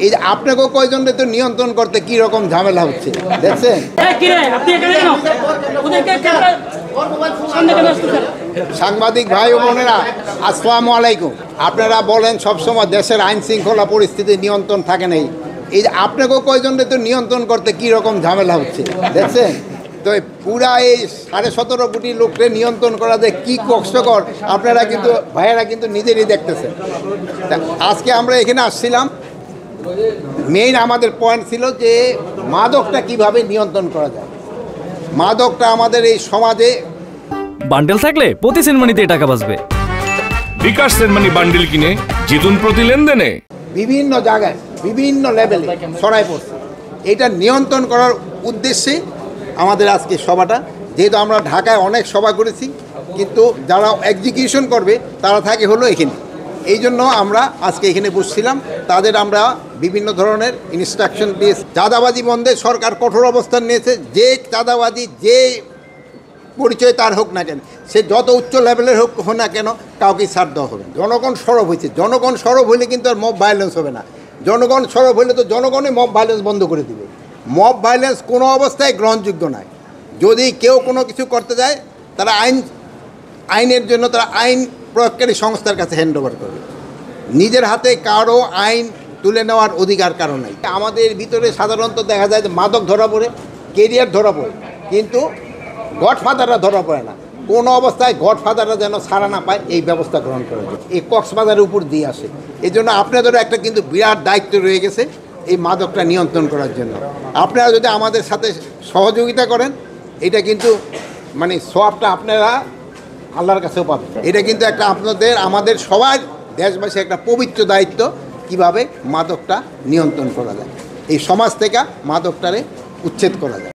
এই যে আপনাকেও কয়জনকে তো নিয়ন্ত্রণ করতে কি রকম ঝামেলা হচ্ছে দেখছেন। সাংবাদিক ভাই ও বোনেরা আসসালামু আলাইকুম। আপনারা বলেন সবসময় দেশের আইন শৃঙ্খলা পরিস্থিতি নিয়ন্ত্রণ থাকে নেই, এই যে আপনাকেও কয়জনকে তো নিয়ন্ত্রণ করতে কি রকম ঝামেলা হচ্ছে দেখছেন। তো পুরা এই 17.5 কোটি লোককে নিয়ন্ত্রণ করা যে কী কষ্টকর আপনারা কিন্তু ভাইয়েরা কিন্তু নিজেরই দেখতেছেন। আজকে আমরা এখানে আসছিলাম, মেইন আমাদের পয়েন্ট ছিল যে মাদকটা কিভাবে নিয়ন্ত্রণ করা যায়। মাদকটা আমাদের এই সমাজে বান্ডেল থাকলে প্রতি সেনমানিতে টাকা বাঁচবে। বিকাশ সেনমানি বান্ডেল কিনে জিতুন প্রতি লেনদেনে। বিভিন্ন জায়গায় বিভিন্ন লেভেলে ছড়াই পড়ছে। এটা নিয়ন্ত্রণ করার উদ্দেশ্যে আমাদের আজকে সভাটা। যেহেতু আমরা ঢাকায় অনেক সভা করেছি, কিন্তু যারা এক্সিকিউশন করবে তারা থাকে হলো এখানে। এই জন্য আমরা আজকে এখানে বসছিলাম। তাদের আমরা বিভিন্ন ধরনের ইনস্ট্রাকশন দিয়েছি। চাঁদাবাজি বন্ধে সরকার কঠোর অবস্থান নিয়েছে। যে চাঁদাবাজি যে পরিচয় তার হোক না কেন, সে যত উচ্চ লেভেলের হোক না কেন, কাউকে ছাড় দেওয়া হবে। জনগণ সরব হয়েছে, জনগণ সরব হইলে কিন্তু আর মব ভায়োলেন্স হবে না। জনগণ সরব হইলে তো জনগণই মব ভায়োলেন্স বন্ধ করে দিবে। মব ভায়োলেন্স কোনো অবস্থায় গ্রহণযোগ্য নয়। যদি কেউ কোনো কিছু করতে যায়, তারা আইনের জন্য তারা আইন প্রয়োগকারী সংস্থার কাছে হ্যান্ড ওভার করবে। নিজের হাতে কারো আইন তুলে নেওয়ার অধিকার কারো নাই। আমাদের ভিতরে সাধারণত দেখা যায় যে মাদক ধরা পড়ে, কেরিয়ার ধরা পড়ে, কিন্তু গডফাদাররা ধরা পড়ে না। কোনো অবস্থায় গডফাদাররা যেন ছাড়া না পায়, এই ব্যবস্থা গ্রহণ করা যায়। এই কক্সবাজারের উপর দিয়ে আসে। এই জন্য আপনাদেরও একটা কিন্তু বিরাট দায়িত্ব রয়ে গেছে এই মাদকটা নিয়ন্ত্রণ করার জন্য। আপনারা যদি আমাদের সাথে সহযোগিতা করেন, এটা কিন্তু মানে সবটা আপনারা আল্লাহর কাছেও পাবেন। এটা কিন্তু একটা আমাদের সবার দেশবাসী একটা পবিত্র দায়িত্ব, কিভাবে মাদকটা নিয়ন্ত্রণ করা যায়, এই সমাজ থেকে মাদকটারে উচ্ছেদ করা যায়।